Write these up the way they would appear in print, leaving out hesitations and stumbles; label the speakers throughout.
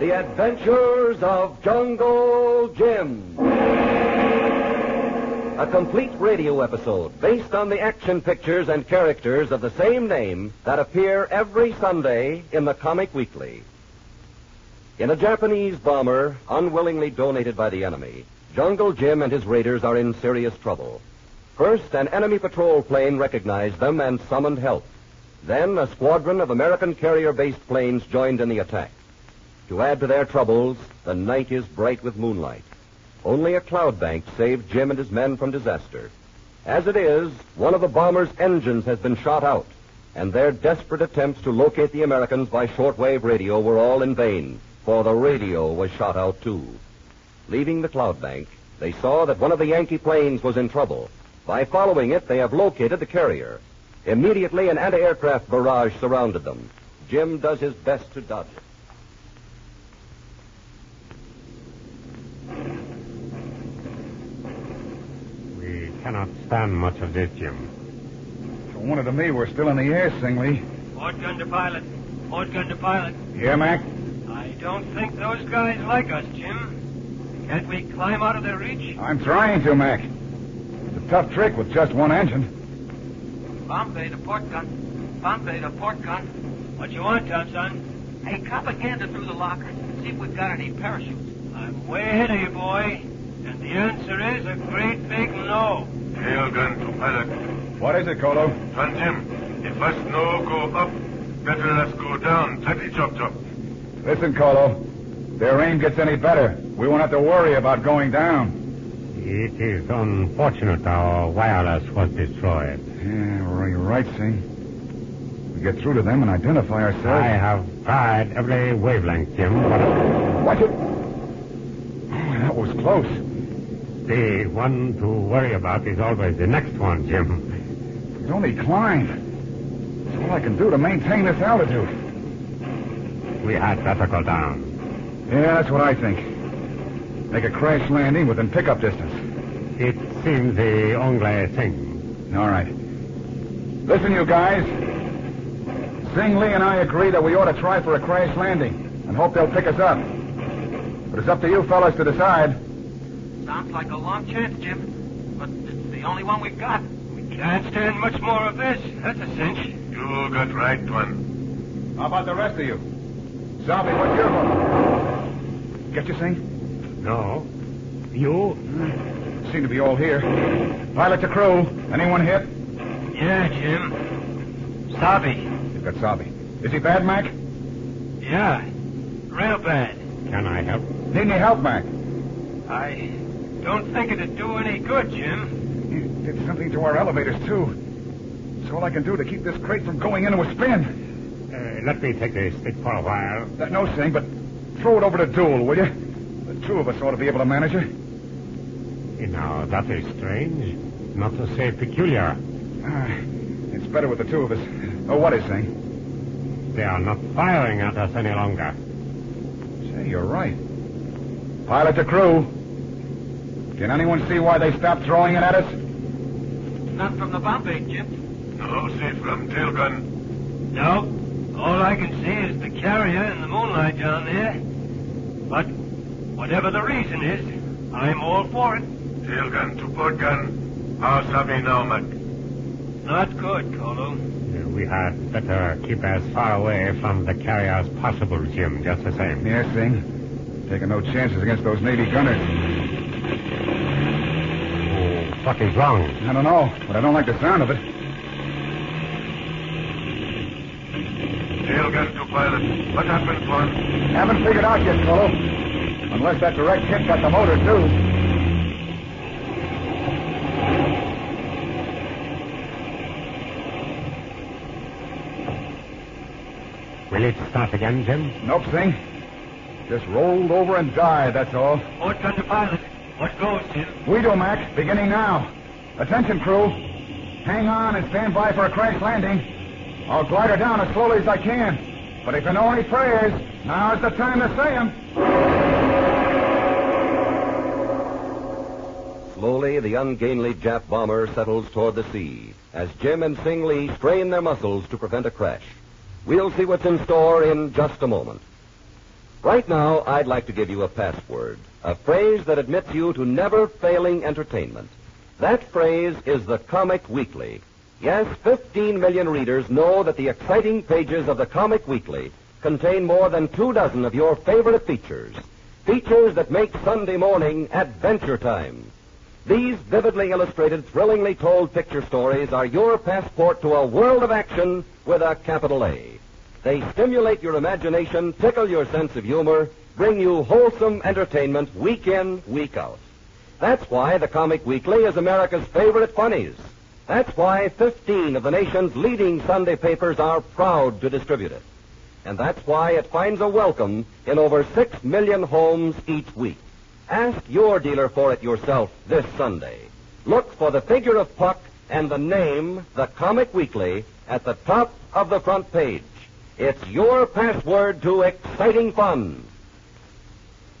Speaker 1: The Adventures of Jungle Jim. A complete radio episode based on the action pictures and characters of the same name that appear every Sunday in the Comic Weekly. In a Japanese bomber unwillingly donated by the enemy, Jungle Jim and his raiders are in serious trouble. First, an enemy patrol plane recognized them and summoned help. Then, a squadron of American carrier-based planes joined in the attack. To add to their troubles, the night is bright with moonlight. Only a cloud bank saved Jim and his men from disaster. As it is, one of the bomber's engines has been shot out, and their desperate attempts to locate the Americans by shortwave radio were all in vain, for the radio was shot out too. Leaving the cloud bank, they saw that one of the Yankee planes was in trouble. By following it, they have located the carrier. Immediately, an anti-aircraft barrage surrounded them. Jim does his best to dodge it.
Speaker 2: We cannot stand much of this, Jim.
Speaker 3: If it wanted to me, we're still in the air, Singley.
Speaker 4: Port gun to pilot. Port gun to pilot.
Speaker 3: Here, Mac?
Speaker 4: I don't think those guys like us, Jim. Can't we climb out of their reach?
Speaker 3: I'm trying to, Mac. It's a tough trick with just one engine.
Speaker 4: Bombay to port gun. Bombay to port gun. What you want, Tarzan? Hey, cop a gander through the locker. See if we've got any parachutes. I'm way ahead of you, boy. And the answer is a great big no.
Speaker 5: Tail gun to pilot.
Speaker 3: What is it, Colo?
Speaker 5: Son Jim, if us no go up, better let's go down. Tightly chop chop.
Speaker 3: Listen, Colo. If their aim gets any better, we won't have to worry about going down.
Speaker 2: It is unfortunate our wireless was destroyed.
Speaker 3: Yeah, you're right, Sing. We get through to them and identify ourselves.
Speaker 2: I have tried every wavelength, Jim, but...
Speaker 3: Watch it. Oh, that was close.
Speaker 2: The one to worry about is always the next one, Jim.
Speaker 3: We've only climbed. That's all I can do to maintain this altitude.
Speaker 2: We had better go down.
Speaker 3: Yeah, that's what I think. Make a crash landing within pickup distance.
Speaker 2: It seems the only thing.
Speaker 3: All right. Listen, you guys. Sing Lee and I agree that we ought to try for a crash landing and hope they'll pick us up. But it's up to you fellas to decide.
Speaker 4: Sounds like a long chance, Jim. But it's the only one we've got. We can't stand much more of this. That's a cinch.
Speaker 5: You got right, one.
Speaker 3: How about the rest of you? Zombie, what's your vote? Get you, Sing?
Speaker 2: No. You?
Speaker 3: Seem to be all here. Pilot to crew. Anyone hit?
Speaker 4: Yeah, Jim. Sabi.
Speaker 3: You've got Sabi. Is he bad, Mac?
Speaker 4: Yeah. Real bad.
Speaker 2: Can I help?
Speaker 3: Need any help, Mac?
Speaker 4: I don't think it'd do any good, Jim.
Speaker 3: You did something to our elevators, too. It's all I can do to keep this crate from going into a spin.
Speaker 2: Let me take the stick for a while.
Speaker 3: No, Sing, but throw it over to Duel, will you? The two of us ought to be able to manage her.
Speaker 2: Now, that is strange. Not to say peculiar.
Speaker 3: It's better with the two of us. Oh, what is, Sing?
Speaker 2: They are not firing at us any longer.
Speaker 3: Say, you're right. Pilot to crew. Can anyone see why they stopped throwing it at us?
Speaker 4: Not from the Bombay, Jim.
Speaker 5: No, see from tail gun.
Speaker 4: No. All I can see is the carrier in the moonlight down there. But whatever the reason is, I'm all for it.
Speaker 5: Tail gun to port gun. How Sabi now, Mac?
Speaker 4: Not good, Colo.
Speaker 2: We had better keep as far away from the carrier as possible, Jim, just the same.
Speaker 3: Yes, Sing. Taking no chances against those Navy gunners.
Speaker 2: Oh, what is wrong?
Speaker 3: I don't know, but I don't like the sound of it.
Speaker 5: Tail gun to pilot. What happened, Swan?
Speaker 3: Haven't figured out yet, Colo. Unless that direct hit got the motor, too.
Speaker 2: Will it start again, Jim?
Speaker 3: Nope, Sing. Just rolled over and died, that's all.
Speaker 4: Port gun to pilot. What goes, Jim?
Speaker 3: We do, Mac. Beginning now. Attention, crew. Hang on and stand by for a crash landing. I'll glide her down as slowly as I can. But if you know any prayers, now's the time to say them.
Speaker 1: Slowly, the ungainly Jap bomber settles toward the sea as Jim and Sing Lee strain their muscles to prevent a crash. We'll see what's in store in just a moment. Right now, I'd like to give you a password, a phrase that admits you to never-failing entertainment. That phrase is the Comic Weekly. Yes, 15 million readers know that the exciting pages of the Comic Weekly contain more than 24 of your favorite features. Features that make Sunday morning adventure time. These vividly illustrated, thrillingly told picture stories are your passport to a world of action with a capital A. They stimulate your imagination, tickle your sense of humor, bring you wholesome entertainment week in, week out. That's why the Comic Weekly is America's favorite funnies. That's why 15 of the nation's leading Sunday papers are proud to distribute it. And that's why it finds a welcome in over 6 million homes each week. Ask your dealer for it yourself this Sunday. Look for the figure of Puck and the name, the Comic Weekly, at the top of the front page. It's your password to exciting fun.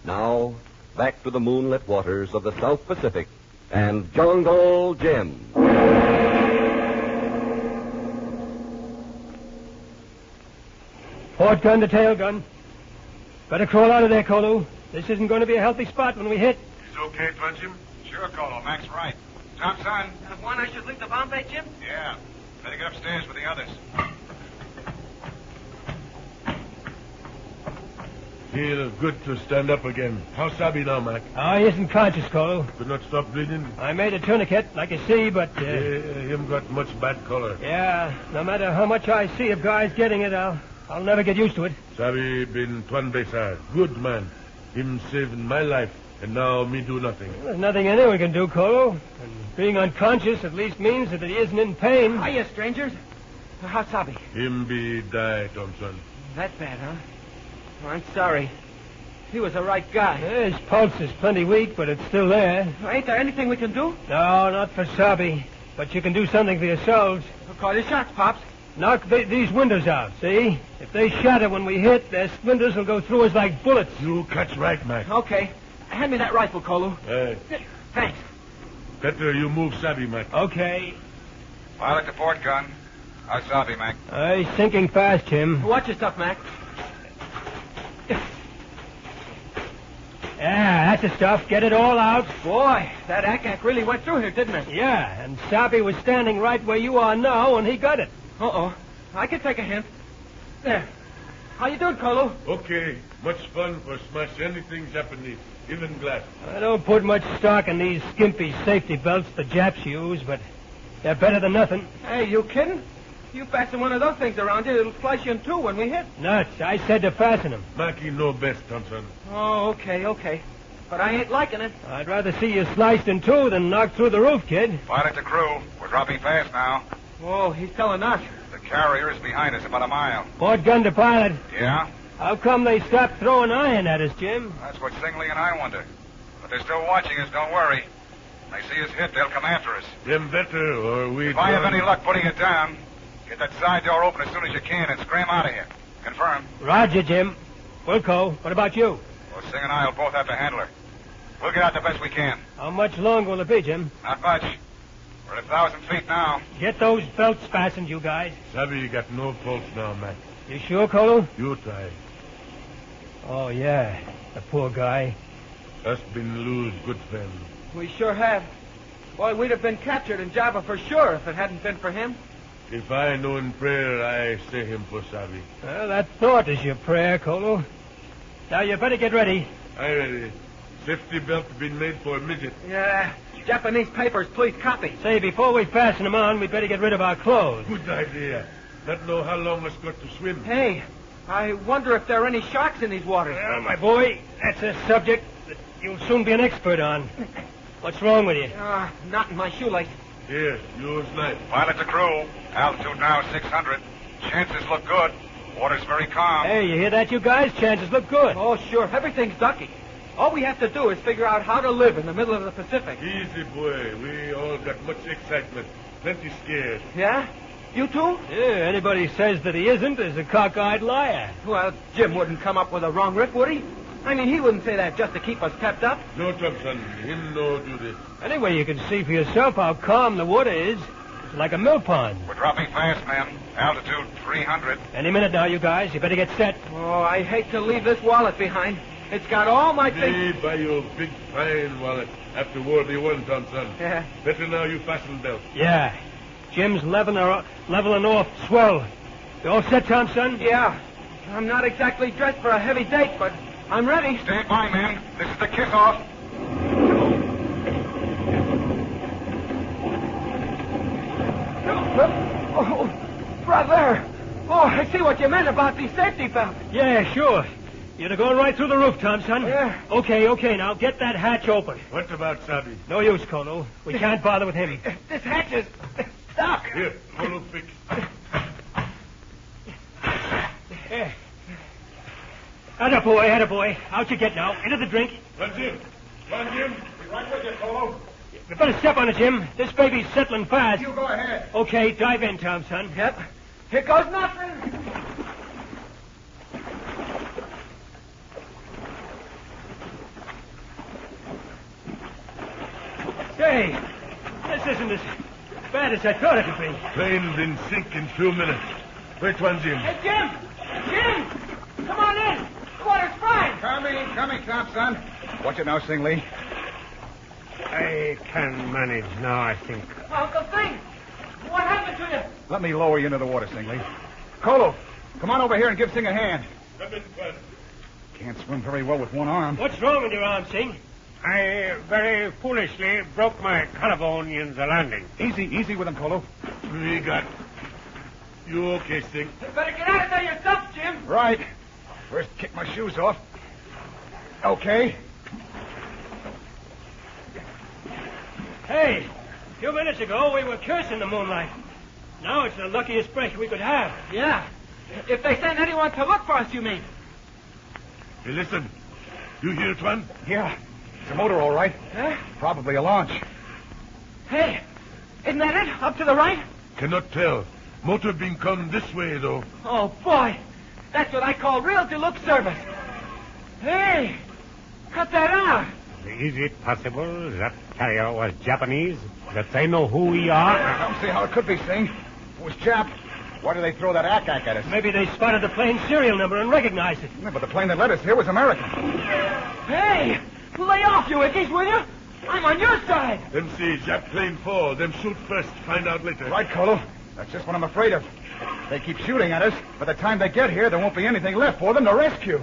Speaker 1: Now, back to the moonlit waters of the South Pacific and Jungle Jim.
Speaker 6: Port gun to tail gun. Better crawl out of there, Kolu. This isn't going to be a healthy spot when we hit.
Speaker 5: Is okay, Jim?
Speaker 3: Sure, Colo. Mac's right. Tom, son.
Speaker 4: One, I should leave the Bombay, Jim?
Speaker 3: Yeah. Better get upstairs with the others.
Speaker 5: Feel good to stand up again. How sabi now, Mac?
Speaker 6: Oh, he isn't conscious, Kolu.
Speaker 5: Could not stop bleeding?
Speaker 6: I made a tourniquet, like you see, but...
Speaker 5: Him got much bad color.
Speaker 6: Yeah, no matter how much I see of guys getting it, I'll never get used to it.
Speaker 5: Sabi been Tuan Besar. Good man. Him saved my life, and now me do nothing.
Speaker 6: There's nothing anyone can do, Kolu. And being unconscious at least means that he isn't in pain.
Speaker 4: Hiya, strangers. How sabi?
Speaker 5: Him be die, Thompson.
Speaker 4: That bad, huh? Well, I'm sorry. He was a right guy.
Speaker 6: Yeah, his pulse is plenty weak, but it's still there.
Speaker 4: Ain't there anything we can do?
Speaker 6: No, not for Sabi. But you can do something for yourselves.
Speaker 4: We'll call your shots, Pops.
Speaker 6: Knock these windows out, see? If they shatter when we hit, their splinters will go through us like bullets.
Speaker 5: You catch right, Mac.
Speaker 4: Okay. Hand me that rifle, Kolu. Thanks.
Speaker 5: Better you move Sabi, Mac.
Speaker 6: Okay.
Speaker 3: Pilot the port gun. How's Sabi, Mac?
Speaker 6: He's sinking fast, Jim.
Speaker 4: Watch your stuff, Mac.
Speaker 6: Yeah, that's the stuff. Get it all out.
Speaker 4: Boy, that ack really went through here, didn't it?
Speaker 6: Yeah, and Sabi was standing right where you are now, and he got it.
Speaker 4: Uh-oh. I can take a hint. There. How you doing, Kolu?
Speaker 5: Okay. Much fun for smash anything Japanese, even glass.
Speaker 6: I don't put much stock in these skimpy safety belts the Japs use, but they're better than nothing.
Speaker 4: Hey, you kidding? You fasten one of those things around you, it'll slice you in two when we hit.
Speaker 6: Nuts. I said to fasten them.
Speaker 5: Mackie know best, Thompson.
Speaker 4: Oh, okay. But I ain't liking it.
Speaker 6: I'd rather see you sliced in two than knocked through the roof, kid.
Speaker 3: Pilot the crew. We're dropping fast now.
Speaker 4: Oh, he's telling us.
Speaker 3: The carrier is behind us about a mile.
Speaker 6: Port gun to pilot.
Speaker 3: Yeah?
Speaker 6: How come they stopped throwing iron at us, Jim?
Speaker 3: That's what Singley and I wonder. But they're still watching us, don't worry. When they see us hit, they'll come after us.
Speaker 5: Them better, or we...
Speaker 3: If I have any luck putting it down, get that side door open as soon as you can and scram out of here. Confirm.
Speaker 6: Roger, Jim. Wilco, what about you?
Speaker 3: Well, Sing and I will both have to handle her. We'll get out the best we can.
Speaker 6: How much longer will it be, Jim?
Speaker 3: Not much. We're at 1,000 feet now.
Speaker 6: Get those belts fastened, you guys.
Speaker 5: Sabi got no pulse now, Mac.
Speaker 6: You sure, Kolu?
Speaker 5: You try.
Speaker 6: Oh, yeah. The poor guy.
Speaker 5: Us been lose good friend.
Speaker 4: We sure have. Boy, we'd have been captured in Java for sure if it hadn't been for him.
Speaker 5: If I know in prayer, I say him for Sabi.
Speaker 6: Well, that thought is your prayer, Kolu. Now, you better get ready.
Speaker 5: I ready. Safety belt been made for a midget.
Speaker 4: Yeah. Japanese papers, please copy.
Speaker 6: Say, before we fasten them on, we'd better get rid of our clothes.
Speaker 5: Good idea. Not know how long us got to swim.
Speaker 4: Hey, I wonder if there are any sharks in these waters.
Speaker 6: Well, my boy, that's a subject that you'll soon be an expert on. What's wrong with you?
Speaker 4: Not in my shoelace.
Speaker 5: Here, use knife.
Speaker 3: Pilot the crew. Altitude now 600. Chances look good. Water's very calm.
Speaker 6: Hey, you hear that, you guys? Chances look good.
Speaker 4: Oh, sure. Everything's ducky. All we have to do is figure out how to live in the middle of the Pacific.
Speaker 5: Easy, boy. We all got much excitement. Plenty scared.
Speaker 4: Yeah? You too?
Speaker 6: Yeah, anybody says that he isn't is a cockeyed liar.
Speaker 4: Well, Jim wouldn't come up with a wrong riff, would he? I mean, he wouldn't say that just to keep us pepped up.
Speaker 5: No, Thompson. Him no do this.
Speaker 6: Anyway, you can see for yourself how calm the water is. It's like a mill pond.
Speaker 3: We're dropping fast, man. Altitude 300.
Speaker 6: Any minute now, you guys. You better get set.
Speaker 4: Oh, I hate to leave this wallet behind. It's got all my things.
Speaker 5: Me buy you a big, fine wallet after World War I, Thompson.
Speaker 4: Yeah.
Speaker 5: Better now you fasten belt.
Speaker 6: Yeah. Jim's leveling off swell. You all set, Thompson?
Speaker 4: Yeah. I'm not exactly dressed for a heavy date, but I'm ready.
Speaker 3: Stand by, man. This is the kiss-off.
Speaker 4: Oh, brother. Oh, I see what you meant about these safety belts.
Speaker 6: Yeah, sure. You're going right through the roof, Thompson.
Speaker 4: Yeah.
Speaker 6: Okay, now get that hatch open.
Speaker 5: What about Sabi?
Speaker 6: No use, Colo. We can't bother with him.
Speaker 4: This hatch is stuck.
Speaker 5: Here, follow fix.
Speaker 6: Yeah. Attaboy. Out you get now. Into the drink.
Speaker 5: Come, Jim.
Speaker 3: Right with you, Colo.
Speaker 6: You better step on it, Jim. This baby's settling fast.
Speaker 3: You go ahead.
Speaker 6: Okay, dive in, Thompson.
Speaker 4: Yep. Here goes nothing.
Speaker 6: Hey, this isn't as bad as I thought it would be.
Speaker 5: Plane been sink in 2 minutes. Which one, Jim?
Speaker 4: Hey, Jim! Come on in! The water's fine!
Speaker 3: Coming, Thompson. Watch it now, Singley.
Speaker 2: I can manage now, I think.
Speaker 4: Well, the thing! What happened to you?
Speaker 3: Let me lower you into the water, Singley. Colo, come on over here and give Sing a hand.
Speaker 5: Come in, Bud.
Speaker 3: Can't swim very well with one arm.
Speaker 6: What's wrong with your arm, Sing?
Speaker 2: I very foolishly broke my collarbone in the landing.
Speaker 3: Easy with him, Colo.
Speaker 5: We got. You okay, Sting?
Speaker 4: You better get out of there yourself, Jim!
Speaker 3: Right. First, kick my shoes off. Okay.
Speaker 6: Hey, a few minutes ago we were cursing the moonlight. Now it's the luckiest break we could have.
Speaker 4: Yeah. If they send anyone to look for us, you mean?
Speaker 5: Hey, listen. You hear it, one?
Speaker 3: Yeah. It's a motor, all right.
Speaker 4: Huh?
Speaker 3: Probably a launch.
Speaker 4: Hey, isn't that it? Up to the right?
Speaker 5: Cannot tell. Motor been come this way, though.
Speaker 4: Oh, boy. That's what I call real deluxe service. Hey, cut that out.
Speaker 2: Is it possible that carrier was Japanese? That they know who we are?
Speaker 3: I don't see how it could be, Sing. If it was Jap, why did they throw that ack at us?
Speaker 6: Maybe they spotted the plane's serial number and recognized it.
Speaker 3: Yeah, but the plane that led us here was American.
Speaker 4: Hey, lay off, you ickies, will you? I'm on your side.
Speaker 5: Them see Jap plane fall. Them shoot first. Find out later.
Speaker 3: Right, Colo. That's just what I'm afraid of. They keep shooting at us. By the time they get here, there won't be anything left for them to rescue.